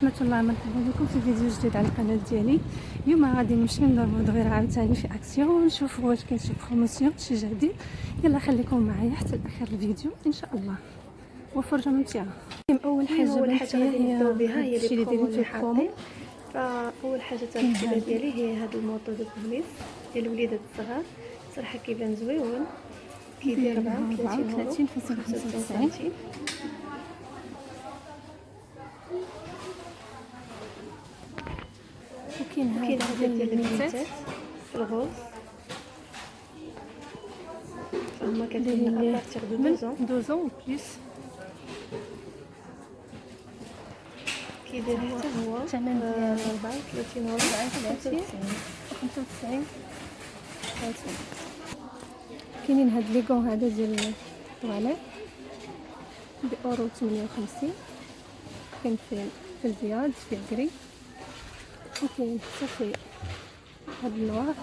ورحمة الله، مرحبا بكم في فيديو جديد على القناه ديالي. اليوم غادي نمشيو ندورو غير عاوتاني في اكسيون، نشوفوا واش كاين شي بروموسيون شي جديد. يلا خليكم معايا حتى لاخر الفيديو ان شاء الله، وفرجه ممتعه. اول حاجه غادي نبداو بها هي الشيء لي اللي برومو دايرين اللي في البرومو. حاطين. فاول حاجه تنبدا ديالي هي هاد الموطو دو بوليس ديال الوليدات الصغار. صراحه كيبان زويون، كيدير 34 في 95 سنتيم. وكاين هذا ديال البنيتات في الغوز، فهما كتبين ابارتيغ دو 2 ans بليس. كيدير حتى هو 34 و 95. كاينين هاد لي كون هذا ديال الطواليت بأورو 58. كاين في البياض في الكري، وكاين حتى في هاد النوار.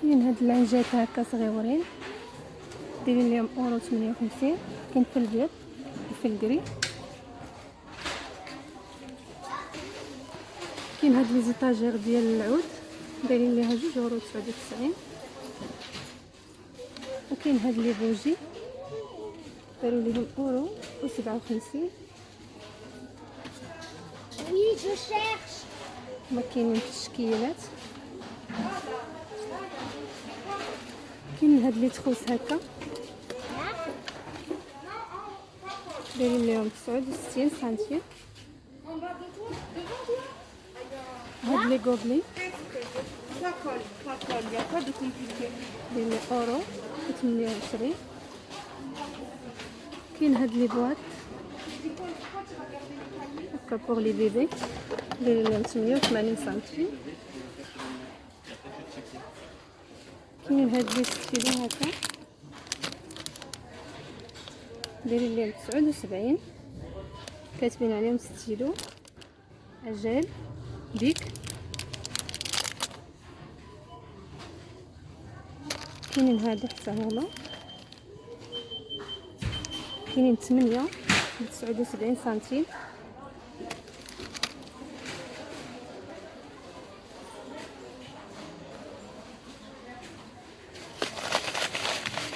كاين هاد اللانجات هكا صغيورين دايرين ليهم أورو 58. كاين في البيض وفي الكري. كاين هاد لي زيطاجير ديال العود دايرين ليها 2 أورو 99. وكاين هاد لي بوجي داروا ليهم أورو 57. ما كاينين في الشكيلات. كاين هاد لي تخوس هكا دايرين ليهم 69 سنتيم. هاد لي غوبلي دايرين لي أورو 28. كاين هاد لي بواط هكا بوغ لي بيبي دايرين ليهم 88 سنتيم. كاين هاد لي ستيلو هكا دايرين ليهم 79، كاتبين عليهم ستيلو اجل بيك. كاينين هذا حتى هما كاينين 8 ب 79 سنتيم.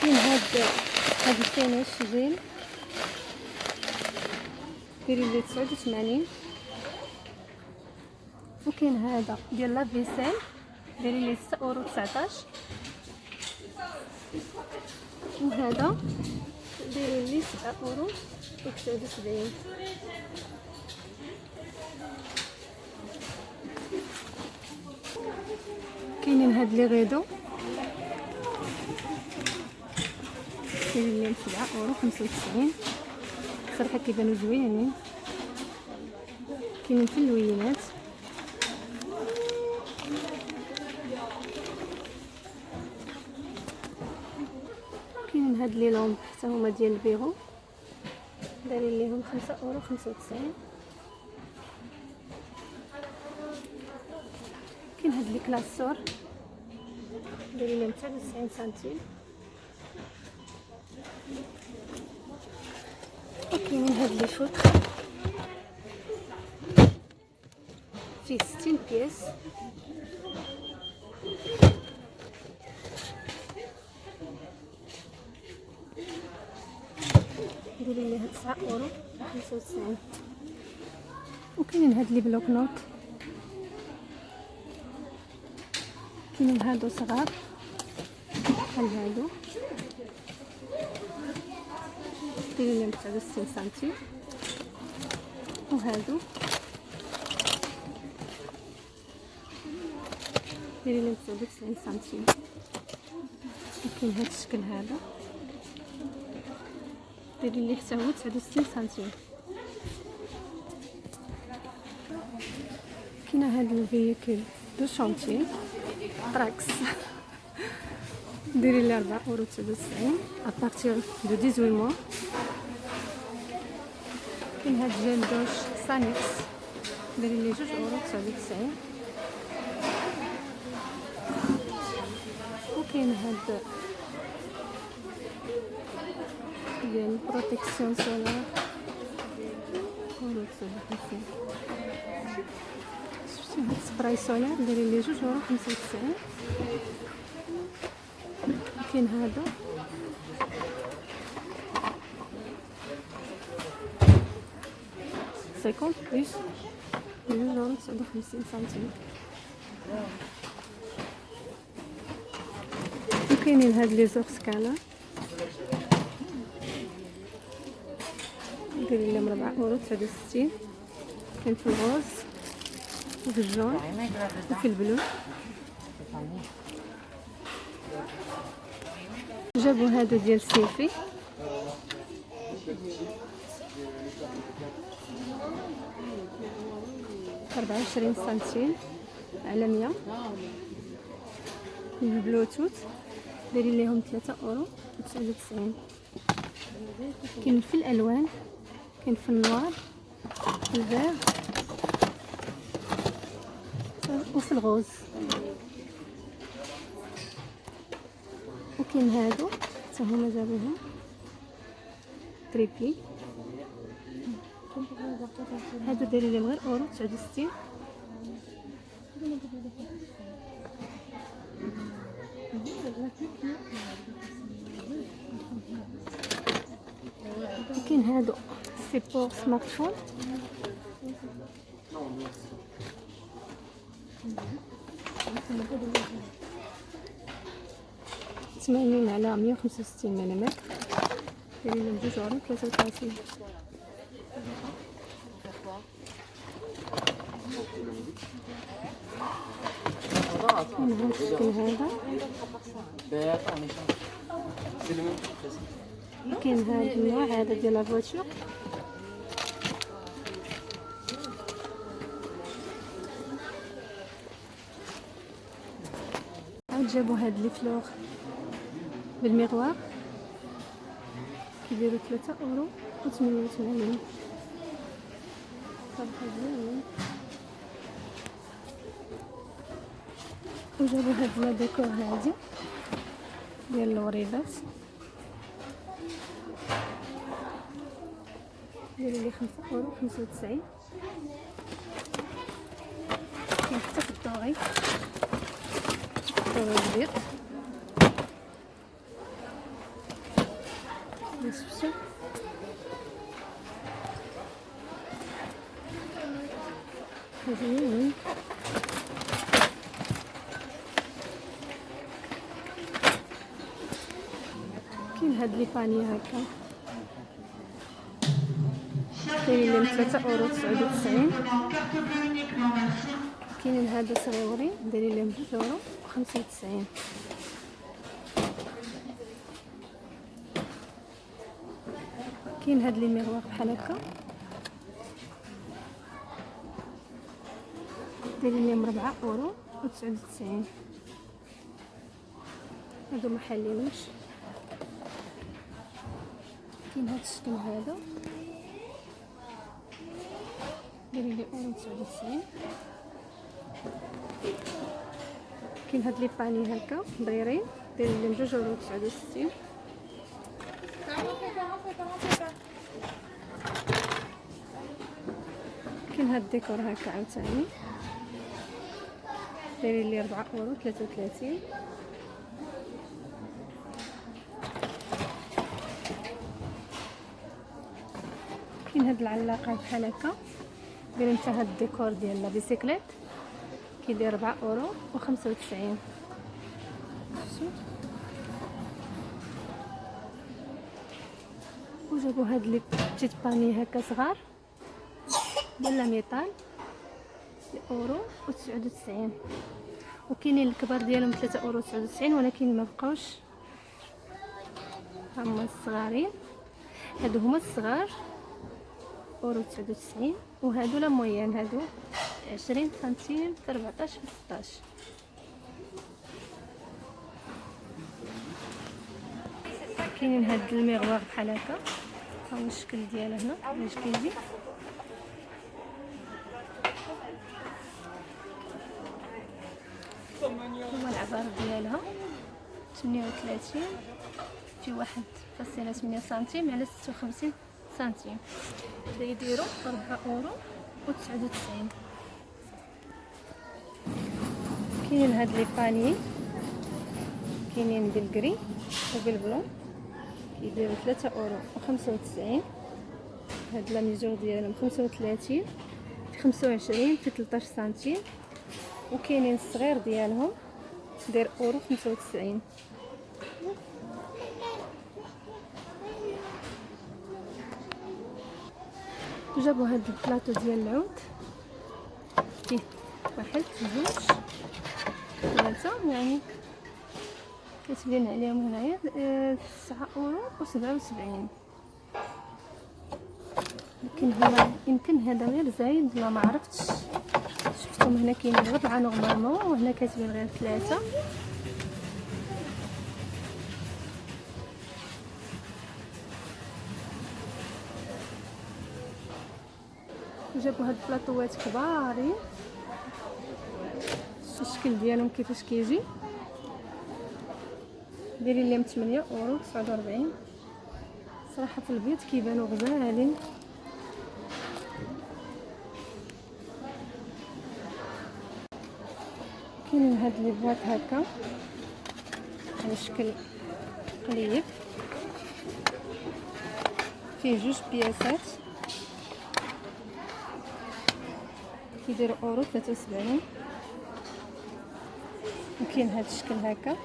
كاين هاد الفينيش جيل دايرين ليه 89. وكاين هذا ديال لافيسيل دايرين ليه 6 أورو 19. وهذا دايرين ليه 7 أورو 79. كاينين هاد لي غيدو دايرين ليهم 7 أورو 95. صراحه كيبانو زوينين، كاينين في اللوينات. كاينين هاد لي لومب حتى هما ديال البيرو دايرين ليهم 5 أورو 95. كاين هاد لي كلاسور دايرين ليهم 99 سنتيم. وكاينين هاد لي فوتر فيه 60 بياس دايرين ليها 9 أورو 95. وكاينين هاد لي بلوك نوت، كاينين هادو صغار بحال هادو دايرين ليهم 69 سنتيم. وهادو دايرين ليهم 99 سنتيم. وكاين هاد الشكل هذا دايرين ليه حتى هو 69 سنتيم. كاينه هاد الفيكول دو شونتي تراكس دايرين ليه 4 أورو 99 ابارتيغ دو 18 موا. كاين هاد جيل دوش سانيكس دايرين ليه 2 أورو 99. وكاين هاد ديال بروتيكسيون سولار اورو 59. شفتي هاد سبراي سولار دايرين لي 2.95€. كاين هذا 50 بلس 2.59 سنتيم. وكاينين هاد لي زوغ سكانر دايرين لهم 4.69€. كاين في الغوز وفي الجون وفي البلو. جابوا هادو ديال سيفي 24 سنتيم على 100. البلوتوث دايرين ليهم 3.99€. كاين في الالوان، كاين في النوار، في الفيغ وفي الغوز. وكاين هادو حتى هما جابوهم تريبي. هادو دايرين لهم غير اورو 69. كاين هادو سيبور سمارت فون ثمانين على 165 ملم. دايرين لهم 2.33€. كاين هاد الشكل هذا. كاين هاد النوع هذا ديال لافواتور. عاود جابوا هاد لي فلور بالميغوار كيديروا 3.88€. صراحه زوينين. وجابوا هاد لا ديكور هادي ديال الوريدات دايرين لي 5.95€. كاين حتى في الطاغي البيض. شفتو زوين. كاين هاد لي باني هكا دايرين لهم 3.99€. كاينين هادو صغيورين دايرين لهم 2.95€. كاين هاد لي ميغوار بحال هكا دايرين لهم 4.99€. هادو محلينوش. كاين هاد الشكل هذا دايرين لي 1.99€. كاين هاد لي باني هكا صغيرين دايرين لهم 2.69€. كاين هاد الديكور هكا عاوتاني دايرين لي 4.33€. كاين هاد العلاقات بحال هكا دايرين حتى هاد الديكور ديال لا بيسيكليت كيدير 4.95€. وجابوا هاد لي بتيت باني هكا صغار ديال لا ميطال €1.99€. وكاينين الكبار ديالهم 3.99€، ولكن ما بقاوش هما الصغارين. هادو هما الصغار €1.99، وهادو لا مويان هادو 20 سنتيم في 14 في 16. كاينين هاد الميغوار بحال هكا، ها هو الشكل ديالها هنا باش كيجي. هو العبار ديالها 38 في 1 في فاصلة 8 سنتيم على 56 سنتيم، يديروا 4 اورو و99. كاينين هاد لي باني، كاينين بالكري وبالبلون، كيديروا 3 اورو و95. هاد لا ميزور ديالهم 35 في 25 في 13 سنتيم، وكاينين الصغير ديالهم داير اورو 95. جابوا هاد البلاطو ديال العود، فيه واحد جوج ثلاثة، يعني كتبين عليهم هنايا 9 اورو و77. لكن هما يمكن هذا غير زايد، ما عرفتش. شفتهم هنا كاينين 4 نورمالمون، وهنا كاتبين غير 3. جابوا هاد البلاطوات كبارين، الشكل ديالهم كيفاش كيجي، دايرين ليهم 8 اورو 49. صراحه في البيض كيبانوا غزالين. كاينين هاد لي بواط هكا على شكل قليب، فيه جوج بياسات، كيديروا اورو 73. وكاين هاد الشكل هكا،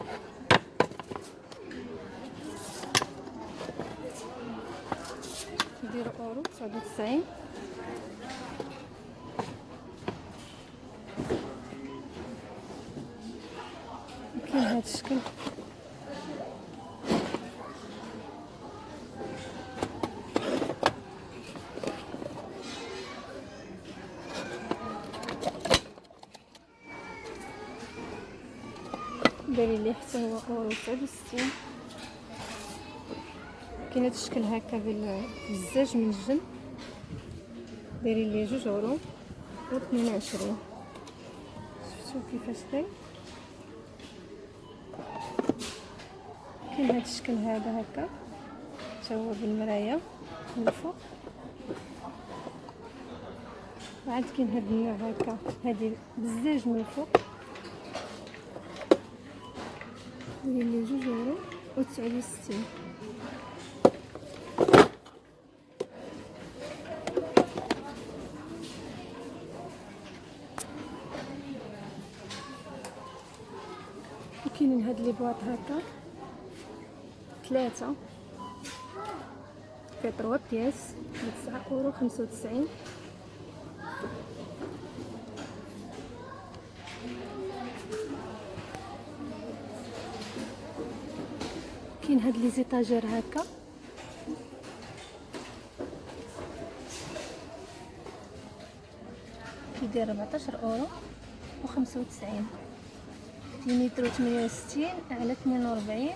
كيديروا اورو 99. وكاين هاد الشكل، دايرين ليه حتى هو اورو 69. كاين هاد الشكل هكا بالزاج من الجنب، دايرين ليه 2 اورو و22. شفتو كيفاش داير. كاين هاد الشكل هذا هكا حتى هو بالمرايه من الفوق. وعاد كاين هاد النوع هكا، هادي بالزاج من الفوق، دايرين ليه 2 اورو و69. كاينين هاد لي بواط هكا 3 في 3 بياس ب 9 اورو 95. كاين هاد لي زيتاجير هكا، كيدير 14 اورو و95. في متر 68 على 42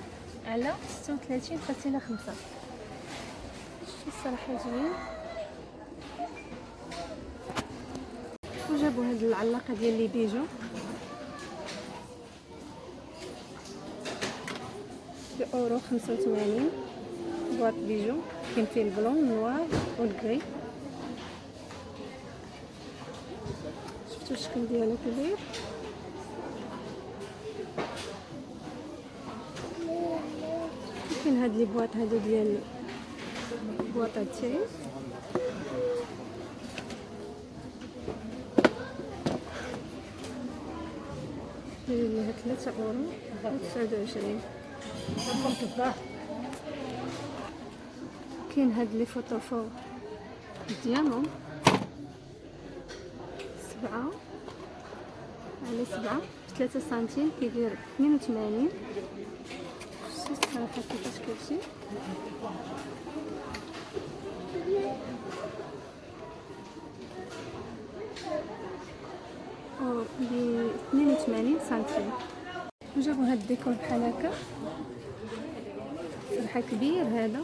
على 36.5. الصراحه زوين. وجابوا هاد العلاقه ديال لي بيجو بأورو 85. بواط بيجو، كاين فيه البلون النوار والكري. شفتوا الشكل ديالو كبير. كاين هاد لي بواط هادو ديال بواطات تاي، دايرين ليها 3 اورو و29. كاين هاد لي فوطوفور ديالهم 7 على 7 3 سنتيم، كيدير 82. الصراحه كيفاش كتجي. ب 82 سنتيم. وجابوا هاد الديكور بحال هكا، صراحه كبير هذا.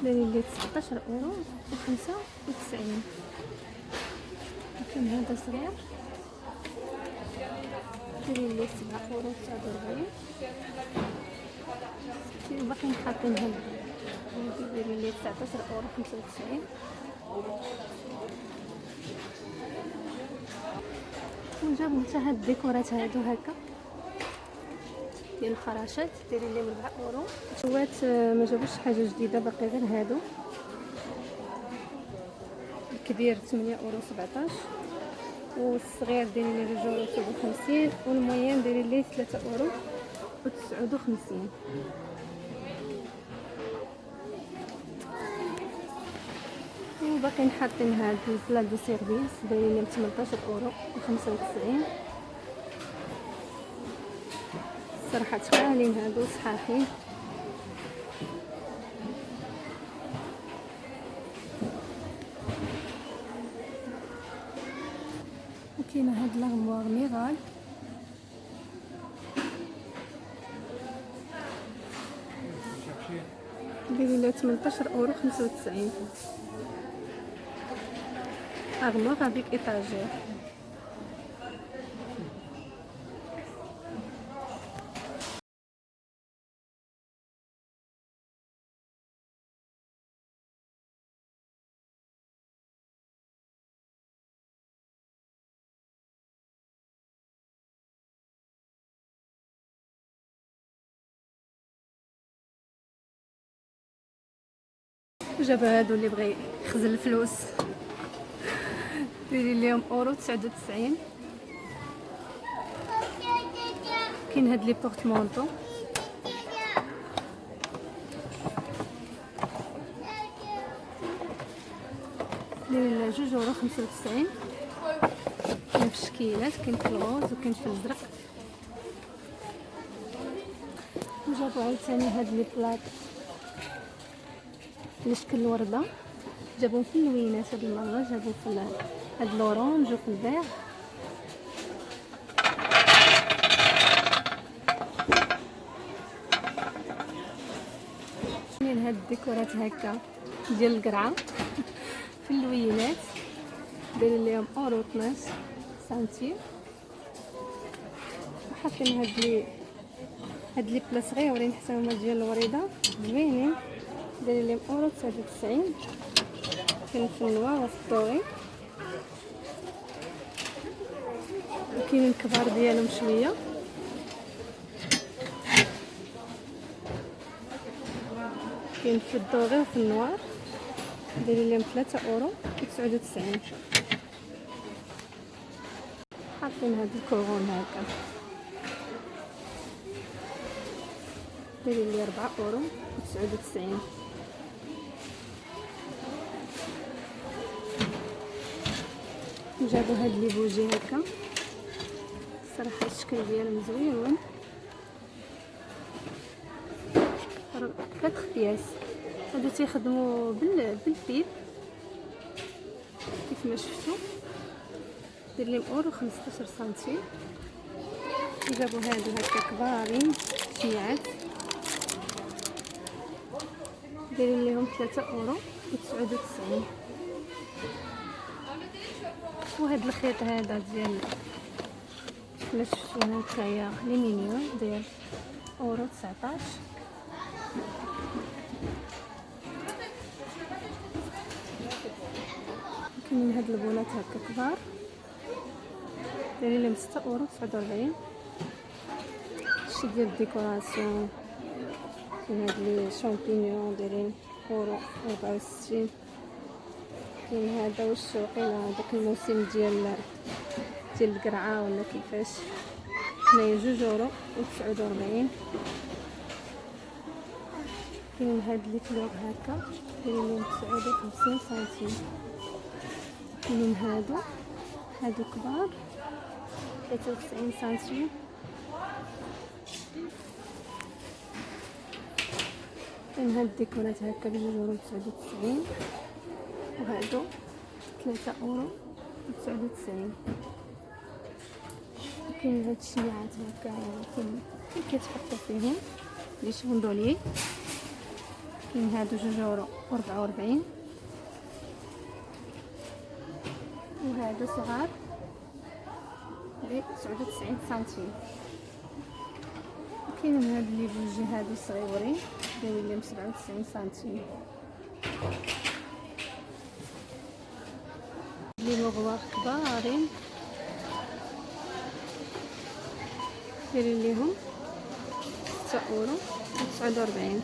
دايرين ليه 19 اورو و95. كاين هذا صغير، دايرين لي 7 اورو 49. باقيين حاطين هاد دايرين لي 19 اورو 95. وجابوا حتى هاد الديكورات هادو هكا ديال الفراشات دايرين ليهم 4 اورو. شوات ما جابوش حاجه جديده، باقي غير هادو. الكبير 8 اورو 17، والصغير دايرين ليه 2 اورو 57، والموين دايرين ليه 3 اورو 59. وباقيين حاطين هاد البلاد دو سيرفيس دايرين ليه 18 اورو 95. صراحه تقالين هادو صحاحين. وكاينه هاد لاغموار ميغال دايرين ليه 18 اورو 95. ارموار افيك ايطاجير. جاب هادو اللي بغى يخزن الفلوس دايرين ليهم اورو 99. كاين هاد لي بورتمونطو دايرين 2 اورو 95. كاين في الشكيلات، كاين في الغوز وكاين في الازرق. وجابوا عاوتاني هاد لي بلاط على شكل الورده، جابوهم في اللوينات هاد المره، جابو في هاد الاورانج وفي البيض. كاين هاد الديكورات هكا ديال القرعه في اللوينات دايرين ليهم اورو 12 سنتيم. وحاطين هاد لي بلا صغيورين حتى هما ديال الوريده زوينين دايرين ليهم اورو 99. كاين في النوار وفي الطوغي، وكاين الكبار ديالهم شويه. كاين في الدوغي وفي النوار دايرين ليهم 3 اورو 99. حاطين هاد الكورون هكا دايرين لي 4 اورو 99. جابوا هاد لي بوجي هكا، الصراحه الشكل ديالهم زويون. 3 خبياس هادو تيخدموا بالبيل كيف ما شفتوا. دير ليهم اورو 15 سنتيم. جابوا هادو هكا كبارين شميعات دايرين ليهم 3 اورو 99. وهاد الخيط هذا ديال كما شفتوا هكايا لي مينيون ديال اورو 19. كاينين هاد البونات هكا كبار دايرين لهم 6 اورو 49. شي ديال الديكوراسيون كاين هاد لي شامبينيون دايرين اورو 64. كاين هذا والشوقي داك الموسم ديال القرعه ولا كيفاش، هنايا 2 اورو 49. كاين هاد لي فلوغ هكا دايرين لهم 59 سنتيم. كاينين هادو كبار 93 سنتيم. كاين هاد الديكورات هكا ب 2 اورو 99، وهادو 3 اورو 99. كاين هاد الشميعات هكا كاين كيتحطوا فيهم لي شوندولي. كاين هادو 2 اورو 44، وهادو صغار ب 99 سنتيم. كاين من هاد لي بوجي هادو صغيورين دايرين لهم 97 سنتيم. لي مغواق كبارين دايرين ليهم 6 اورو و 49.